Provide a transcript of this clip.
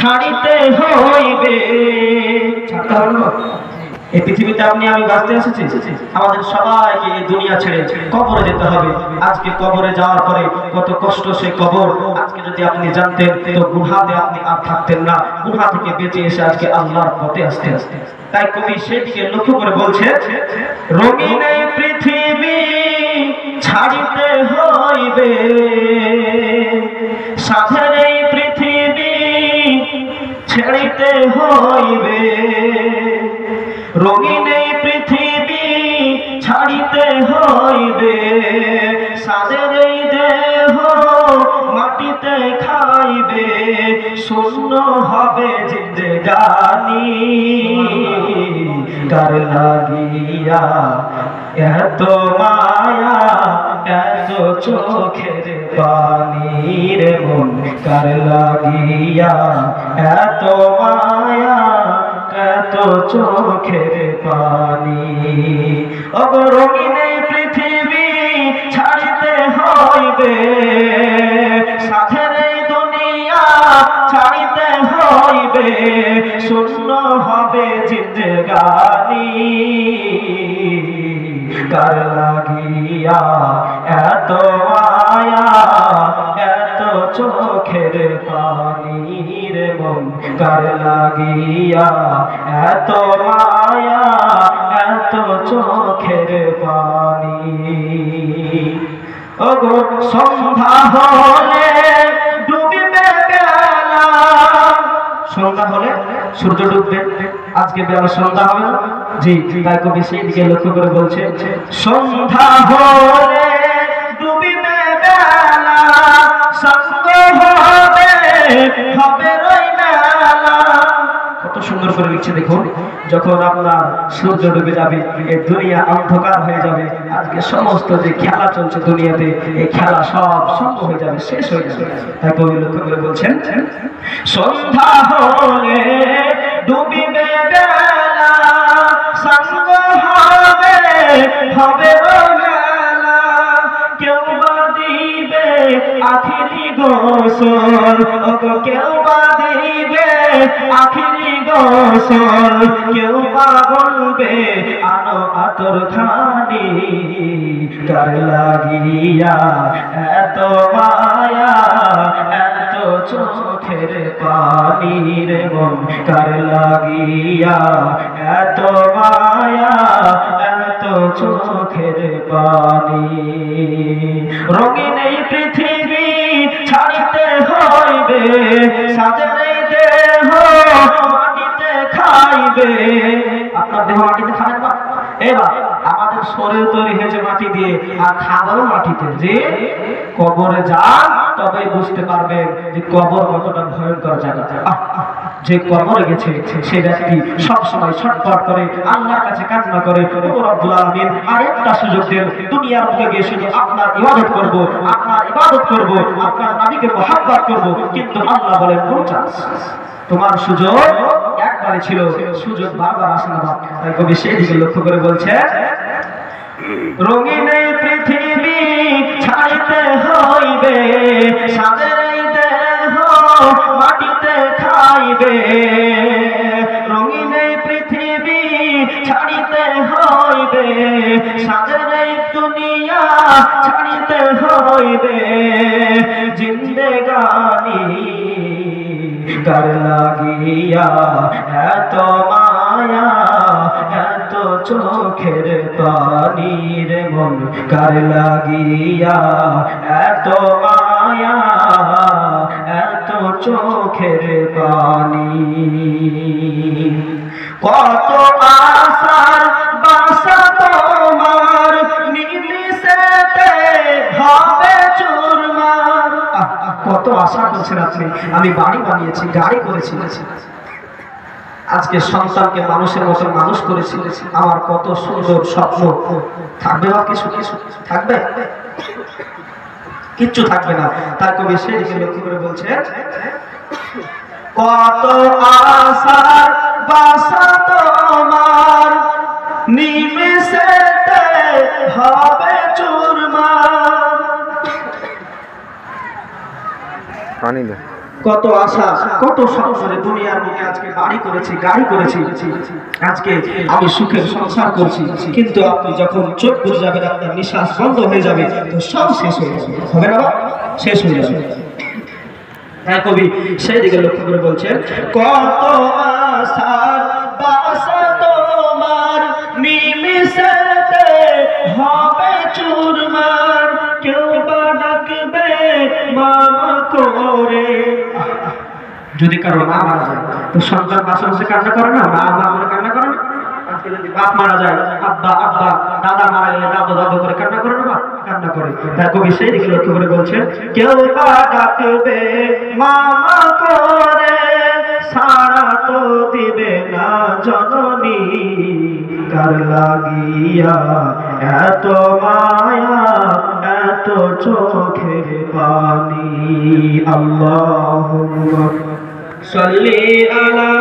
ছাড়িতে হইবে। এই পৃথিবীতে আপনি আমি বাঁচতে এসেছি, আমাদের সবাইকে এই দুনিয়া ছেড়ে কবরে যেতে হবে। আজকে কবরে যাওয়ার পরে কত কষ্ট সে কবর, আজকে যদি আপনি জানতেন তো গুনাতে আপনি আর থাকতেন না, গুনাহ থেকে বেঁচে এসে আজকে আল্লাহর পথে আসতে আসতে। তাই কবি সেদিকে লক্ষ্য করে বলছে, রঙিন এই পৃথিবী ছাড়িতে হইবে, সাধের এই পৃথিবী ছেড়িতে হইবে, রঙিন এই পৃথিবী ছাড়িতে হইবে, সাধের এই দেহ মাটিতে খাইবে, শূন্য হবে জিন্দেগানি। কার লাগিয়া এত মায়া এত চোখের পানি রে মন, কার লাগিয়া এত মায়া এত চোখের পানি। ওগো রঙিন এই পৃথিবী ছাড়িতে হইবে, সাধের এই দুনিয়া ছাড়িতে হইবে, শূন্য হবে জিন্দেগানি। কার লাগিয়া এত মায়া এত চোখের পানি রে মন, কার লাগিয়া এত মায়া এত চোখের পানি। ওগো সন্ধ্যা হলে ডুবিবে বেলা, সন্ধ্যা হলে সূর্য ডুববে, আজকে বেলা সন্ধ্যা হবে না জি। তাই কবি সেই দিকে লক্ষ্য করে বলছে, সন্ধ্যা হলে ডুবিবে বেলা, সঙ্গ হবে হবে রই মেলা। কত সুন্দর করে লিখছে দেখুন, যখন আপনার সূর্য ডুবে যাবে, এই দুনিয়া অন্ধকার হয়ে যাবে, আজকে সমস্ত যে খেলা চলছে দুনিয়াতে, এই খেলা সব সঙ্গ হয়ে যাবে, শেষ হয়ে যাবে। তাই কবি লক্ষ্য করে বলছেন, সন্ধ্যা হলে ডুবিবে বেলা, সঙ্গ হবে হবে মেলা, কেউ বা দিবে আখিরি গোসল, ওগো কেউ বা দিবে আখিরি গোসল, কেউ বা বলবে আনো আতর খানি। কার লাগিয়া এত মায়া এত চোখের পানি রে মন, কার লাগিয়া এত মায়া এত চোখের পানি। রঙিন এই পৃথিবী ছাড়িতে হইবে, সাধের এই দেহ মাটিতে খাইবে। আপনার দেহ মাটিতে খাবেন না, এবার আমাদের শরীর তৈরি হয়েছে মাটি দিয়ে, আর খাবারও মাটিতে। যে কবরে যান তবে বুঝতে পারবেন যে কবর কতটা ভয়ঙ্কর জায়গা। যে কবরে গেছে সে ব্যক্তি সবসময় ছটফট করে, আল্লাহর কাছে কান্না করে, রব্বুল আলামিন আরেকটা সুযোগ দেন, দুনিয়ার বুকে গিয়ে শুধু আপনার ইবাদত করব, আপনার ইবাদত করব, আপনার নবীকে মহব্বত করব। কিন্তু আল্লাহ বলেন নো চান্স, তোমার সুযোগ একবারে ছিল, সুযোগ বারবার আসে না। তাই কবি সেই দিকে লক্ষ্য করে বলছে, রঙিন এই পৃথিবী ছাড়িতে হইবে, সাধের এই দেহ মাটিতে খাইবে, রঙিন এই পৃথিবী ছাড়িতে হইবে, সাধের এই দুনিয়া ছাড়িতে হইবে, জিন্দেগানি। কার লাগিয়া এত মায়া এত চোখের পানি রে মন, কার লাগিয়া এত মায়া এত চোখের পানি। কত আশার বাসা তোমার নিমিষেতে হবে চুরমার। কত আশা করছেন আপনি, আমি বাড়ি বানিয়েছি, গাড়ি করেছি, আজকে সন্তানকে মানুষের মতো মানুষ করেছি, আমার কত সুন্দর স্বপ্ন, থাকবে বা কিছু কিছু থাকবে? কিচ্ছু থাকবে না। তার কবি সেদিকে লক্ষ্য করে বলছে, কত আশার বাসা তোমার নিমিষেতে হবে চুরমার। পানি দে। কত আশা কত সংসারে দুনিয়ার বুকে আজকে বাড়ি করেছি গাড়ি করেছি, আজকে আমি সুখের সংসার করছি, কিন্তু আপনি যখন চোখ বুঝে যাবেন আপনার নিঃশ্বাস বন্ধ হয়ে যাবে তো সব শেষ হয়ে যাবে, হবে না? শেষ হয়ে যাবে। হ্যাঁ, কবি সেই দিকে লক্ষ্য করে বলছেন, কত আশার বাসা তোমার নিমিষেতে হবে চুরমার, কেউ বা ডাকবে মামা করে। যদি কারো মা মারা যায় তো সন্তান বাসা বসে কান্না করে না, মা মা করে কান্না করে না? আজকে যদি বাপ মারা যায়, আব্বা আব্বা, দাদা মারা গেলে দাদু দাদু করে কান্না করে না? কান্না করে। তার কবি সেই দিকে লক্ষ্য করে বলছেন, কেউ বা ডাকবে মামা করে, সাড়া তো দিবে না জননী, কার লাগিয়া এত মায়া এত চোখের পানি। আল্লাহুম্মা সাল্লি আলা